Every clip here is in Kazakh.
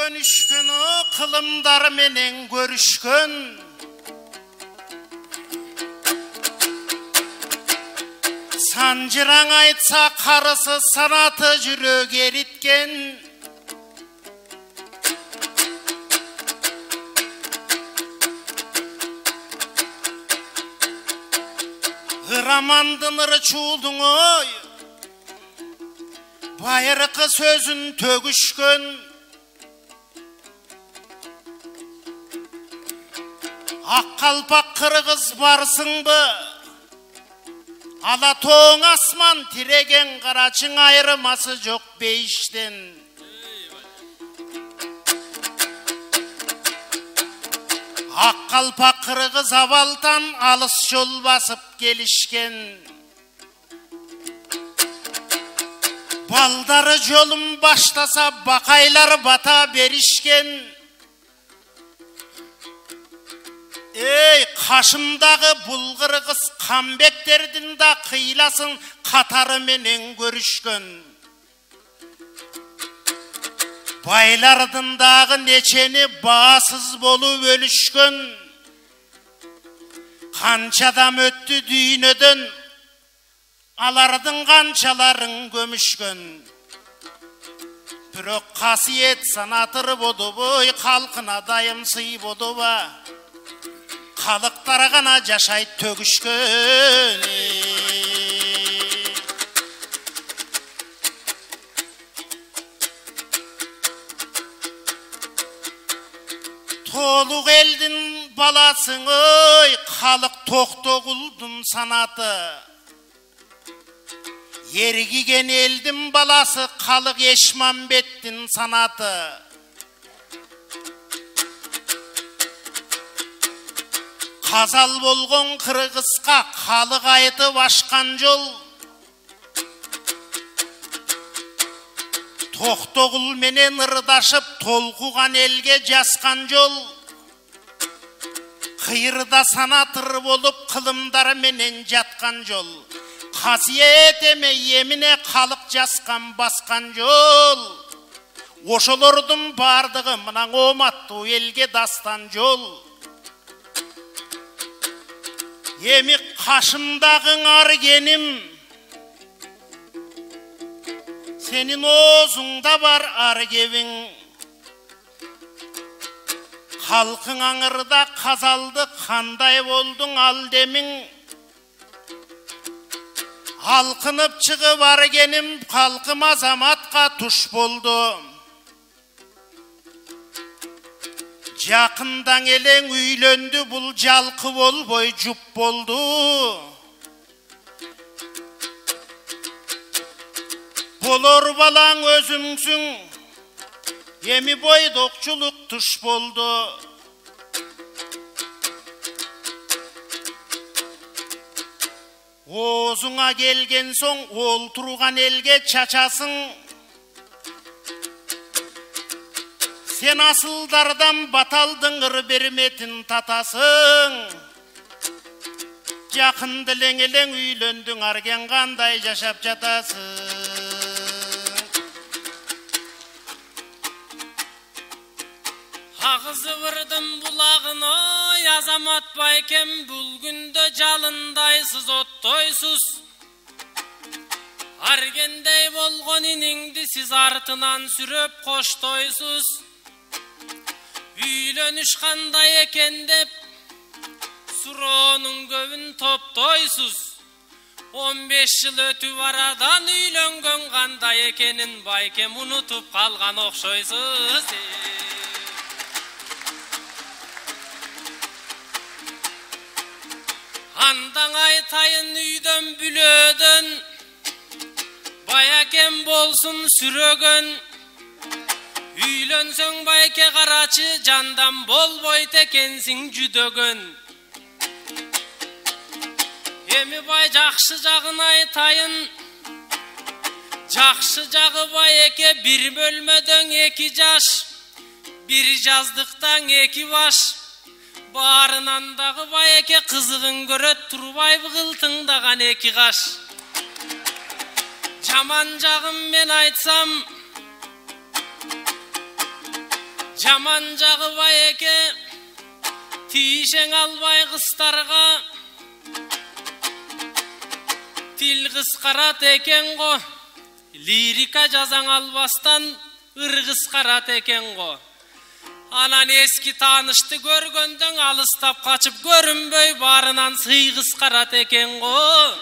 Dönüşkünü kılımdar menen görüşkün. Sancıran aytsa karısı sanatı jürög eritken. Hıramandın ırçuldun oy, bayırkı sözün tögüşkün. Akkalpak kırgız barsın bı, Alatoğun asman tiregen karaçın ayrıması yok beyişten. Akkalpak kırgız avaltan alыс yol basıp gelişken. Baldarı jolum başlasa bakaylar bata berişken. Ey kaşımdağı bulgır kız kambeklerдің da kıylasın katarı menen görüşkün. Baylardın dağı neçeni bağsız bolup ölüşkün. Kançadam öttü düğünödön, alardın kançaların gömüşkün. Bürök kasiyet sanatır bodu boy, kalkına dayım sый bodu ba. Kalıktara gana jaşayt tөгüşkün. Toluk eldin balasın oy, kalık toktoguldun sanatı. Yergigen eldin balası, kalık eşmambettin sanatı. Kazal bolgon kırgızka kalık ayıtı başkan jol. Toktogul menen ırdaşıp tolkugan elge jaskan jol. Kıyırda sanatır bolup kılımdar menen jatkan jol. Kasiyet eme yemine kalık jaskan baskan jol. Oşolordun bardığı mınan omattı elge dastan jol. Yemi kaşımdağın argenim, senin ozunda var argevin. Halkın ağırda kazaldı kanday boldun al demin. Halkınıp çıgıp argenim, halkım azamatka tuş boldu. Yakından elen üylöndü, bul jalkı bol boy jup boldu. Bolor balan özüngsün, yemi boy dokçuluk tuş boldu. Ozuna gelgen soň olturugan elge çaçasın. Sen asıldardan bataldın ır bermetin tatasın. Yakın dilen elen üylöndün argen kanday jaşap jatasın. Ağzı vırdım bulağın oy, azamat baykem bul günde jalındaysız ottoysuz. Argendey bolgon iningdi siz artынан süröp koştoysuz. Üylönüş kanday eken dep suronun göbün toptoysuz. 15 yıl ötüp aradan üylöngön kanday ekenin baykem unutup kalgan okşoysuz. Andan aytayın üydön bülödön, bayakem bolsun sürögön. Üylönsöň bayke karaçı, jandan bol boy tekensiň jüdögön. Emi bay jakşı jagyn aytayın, jakşı jagı bayke bir bölmödön eki jaş, bir jazdыкtan eki baş. Barınandağı bayke kızıgın göröt turbay bıgıltıngdagan eki kaş. Jaman jagın men aytsam, Жаман жағы байеке, тиішең албай қыстарға, тил қысқарат екен ғо, лирика жазаң албастан ыр қысқарат екен ғо. Анан eski tanıştı görgöndөн alыстап kaçıp görünböy barынан сый қысқарат екен ғо.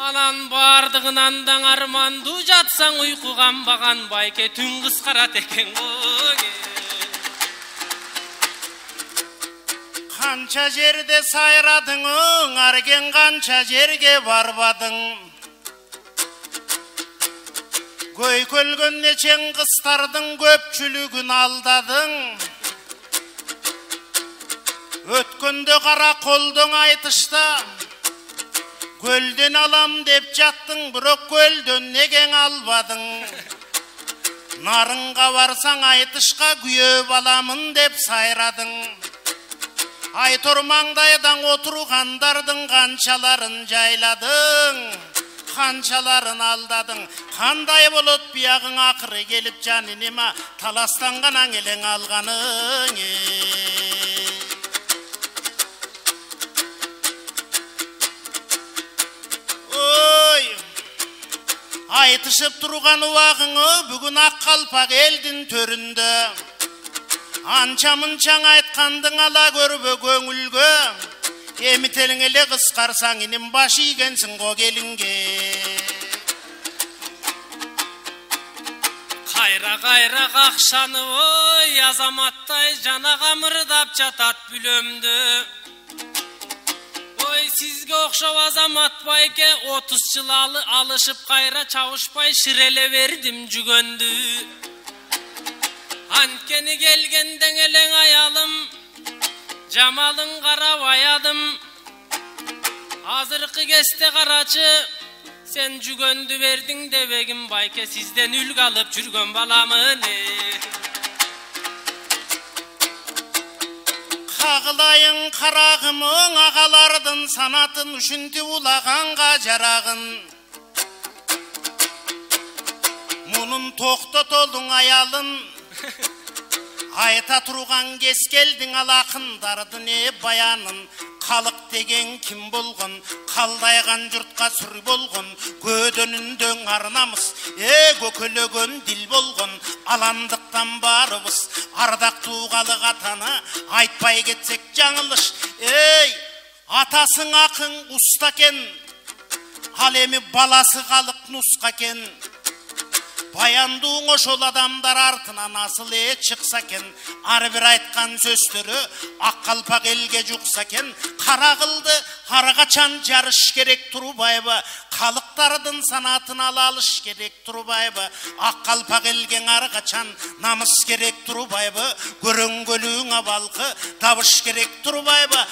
Анан бардығынан даң арманду жатсаң ұйқы қанбаған байке түн қысқарат екен ғо. Қанша жерде сайрадың, арген қанша жерге барбадың. Көй көлгөн нечен қыстардың көпчүлүгүн алдадың. Өткөндө қара қолдың айтышта, көлден алам деп жаттың, бирок көлдөн неген албадың. Нарынға барсаң айтышқа күйөп аламын деп сайрадың. Айтор маңдайдан отургандардын канчаларын жайладың, канчаларын алдадың. Кандай болот биягың акыры келип жанинима таластанганан элең алганың. Ой, айтышып турган убагыңы бүгүн ак калпак элдин төрүндө. Анча мынчаң айткандың ала көрбө көңүлгө. Эмителиң эле кыскарсаң иним баш ийгенсиң го келинге. Кайра акшаны ой азаматтай жана камырдап жатат бүлөмдү. Ой сизге окшоп азамат байке 30 жыл алышып кайра чабышпай ширеле бердим жүгөндү. Анткени келгенден элең аялым, жамалың карап аядым. Азыркы кезде карачы, сен жүгөндү бердиң дебегим байке, сизден үлгү алып жүргөн баламын. Кагылайың карагымың агалардын санатын ушинтип улаганга жарагын. Мунун токтотолуң аялын. Айта турган кез келдиң ал акындардын баянын. Калык деген ким болгон, калдайган журтка сүр болгон, көдөнүндөң арнамыз, көкөлөгөн дил болгон, аландыктан барыбыз, ардактуу калык атаны, айтпай кетсек жаңылыш. Атасың акын уста кен, ал эми баласы калык нуска кен. Баяндууң ошол адамдар артынан асыл чыкса кен, ар бир айткан сөздөрү ак калпак элге жукса кен. Кара кылды ар качан жарыш керек турбайбы, калыктардын санатын ала алыш керек турбайбы, ак калпак элге ар качан намыс керек турбайбы, көрөңгөлүң абалкы табыш керек турбайбы.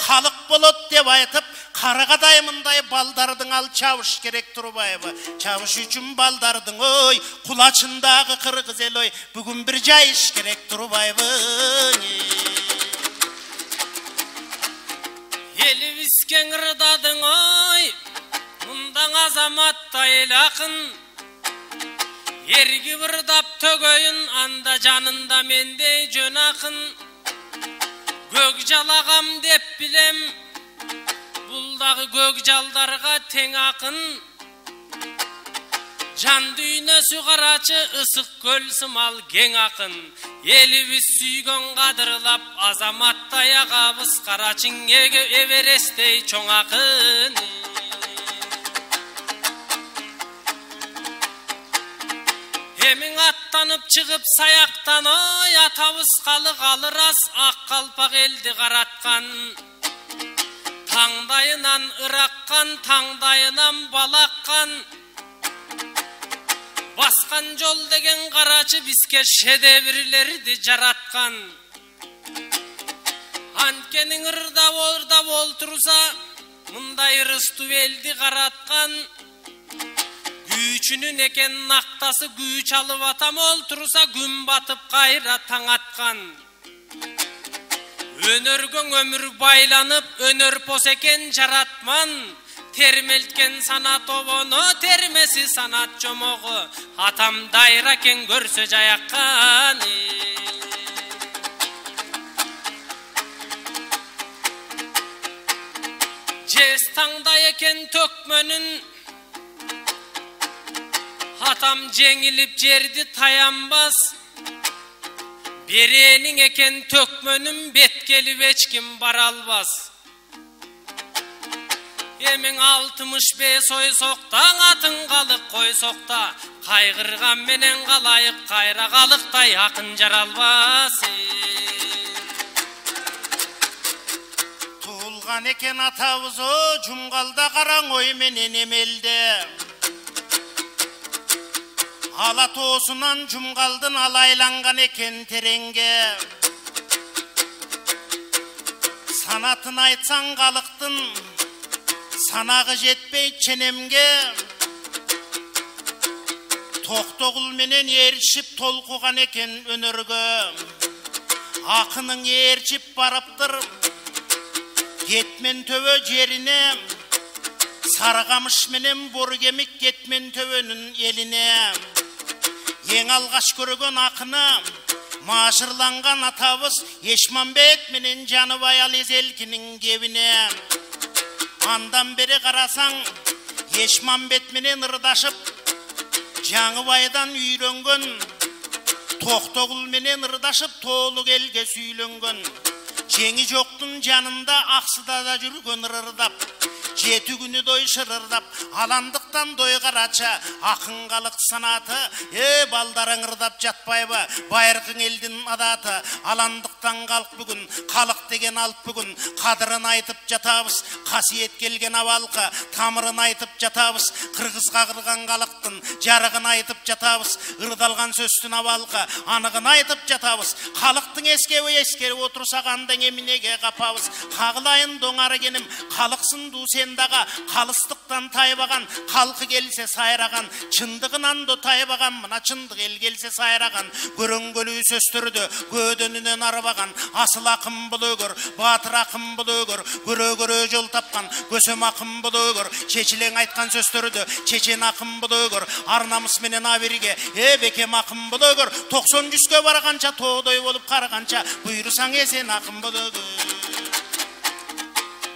Калык болот деп айтып карагадаймындай балдардың ал чабыш керек турбайбы. Чабыш үчүн балдардың ой кулачындагы кыргыз эл ой бүгүн бир жайыш керек турбайбы. Элибиз кең ырдадың ой, мындаң азаматтай эл акын. Эрги ырдап төгөйүн, анда жанында мендей жөн акын. Көк жалагам деп билем, бул дагы көк жалдарга тең акын. Жан дүйнөсү карачы, ысык көл сымал кең акын. Элибиз сүйгөн кадырлап, азаматтай агабыз карачың эверестей чоң акын. Эмиң аттанып чыгып саяктан ой, атабыз калык алырас ак калпак элди караткан. Таңдайынан ыраккан, таңдайынан балаккан. Баскан жол деген карачы бизге шедеврлерди жараткан. Анткени ырдап олтурса, мындай ырыстуу элди караткан. Күйчүнүн экен нактасы күйч алып атам олтурса, күн батып кайра таң аткан. Өнөргөң өмүр байланып, өнөр пос экен жаратман. термелткен санат обону, термеси санат жомогу, атам дайра кен көрсө жаяккан. Жез таңдай экен төкмөнүн, атам жеңилип жерди таянбас. Беренің екен төкмөнүм, бет келип эчким бара албас. Эмиң 65 ой соктаң, атың калык кой сокта. Кайгырган менен калайык, кайра калыктай акын жаралбас. Туулган экен атабыз жумгалда караң ой менен эмелде. Ала тоосунан жумгалдын алайланган экен тереңге. Санатын айтсаң калыктын, санагы жетпей ченемге. Токтогул менен ээрчип толкуган экен өнөргө. Акының ээрчип барыптыр кетмен төбө жерине. Саргамыш менен боргемик кетмен төбөнүн элине. Ең алгаш көргөн акыны машырланган атабыз Ешманбет менен Жаныбай Али Зелкинин кебине. Андан бери карасаң Ешманбет менен ырдашып Жаңыбайдан үйрөнгөн, Токтогул менен ырдашып тоолук элге сүйлөнгөн. Жеңи жоктун жанында аксыда да жүргөн ырдап, жети күнү дой шырырдап, аландыктан дой карача, акын калык санаты, балдарың ырдап жатпайбы, байыркың элдин адаты, аландыктан калк бүгүн, калык деген алып бүгүн, кадырын айтып жатабыз, касиет келген абалкы, тамырын айтып жатабыз, кыргызга кырган калыктын жарыгын айтып жатабыз, ырдалган сөздүн абалкы, аныгын айтып жатабыз, калыктын эскеби отурса кандай эминеге капабыз, кагылайын доңары кеним, калыксын дусен дага калыстыктан тайбаган, калкы келсе сайраган, чындыгынан да тайбаган, мына чындык эл келсе сайраган, көрөңгөлүү сөздөрдү көдөнүнөн арбаган, асыл акын бул өгөр, баатыр акын бул өгөр, көрө жол тапкан, көсөм акын бул өгөр, чечилең айткан сөздөрдү чечен акын бул өгөр, ар намыс менен абирге, бекем акын бул өгөр, 90-100гө барганча тоодой болуп караганча, буйрусаң эсен акын бул өгөр.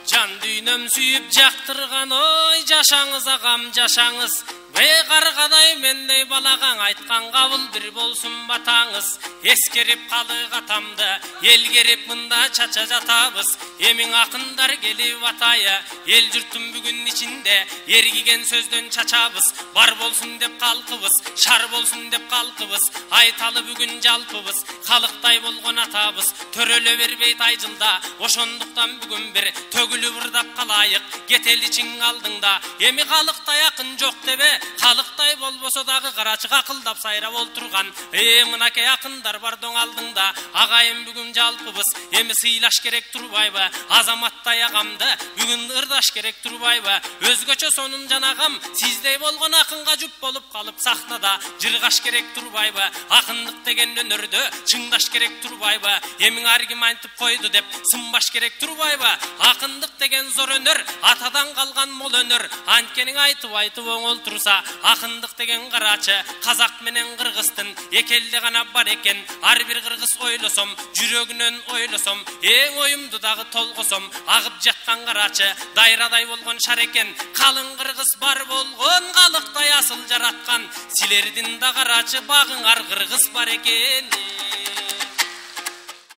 Жан дүйнөм сүйүп жактырган, ой жашаңыз агам жашаңыз. Каргадай мендей балагаң, айткан кабыл бир болсун батаңыз. Эскерип калык атамды, элгерип мында чача жатабыз. Эмиң акындар келип атайы, эл журттун бүгүн ичинде эргиген сөздөн чачабыз. Бар болсун деп калкыбыз, шар болсун деп калкыбыз. Айталы бүгүн жалпыбыз, калыктай болгон атабыз. Төрөлө бербейт айжылда, ошондуктан бүгүн бир төгүлүп ырдап калайык. Кетел ичиң алдыңда, эми калыктай акын жок дебе. Калыктай болбосо дагы карачы акылдап сайрап олтурган. Мынакей акындар бар доң алдыңда, агайым бүгүн жалпыбыз. Эми сыйлаш керек турбайбы? Азаматтай агамды бүгүн ырдаш керек турбайбы? Өзгөчө сонун жанагам, сиздей болгон акынга жүп болуп калып сахнада жыргаш керек турбайбы? Акындык деген өнөрдө чыңдаш керек турбайбы? Эмиң ар ким айтып койду деп сынбаш керек турбайбы? Акындык деген зор өнөр, атадан калган мол өнөр. Анткениң айтып оңолтурса, акындык деген карачы, казак менен кыргыздын экелде гана бар экен. Ар бир кыргыз ойлосом, жүрөгүнөн ойлосом, эң оюмду дагы толгосом, агып жаткан карачы дайрадай болгон шар экен. Калың кыргыз бар болгон, калыктай асыл жараткан, силердин да карачы багыңар кыргыз бар экен.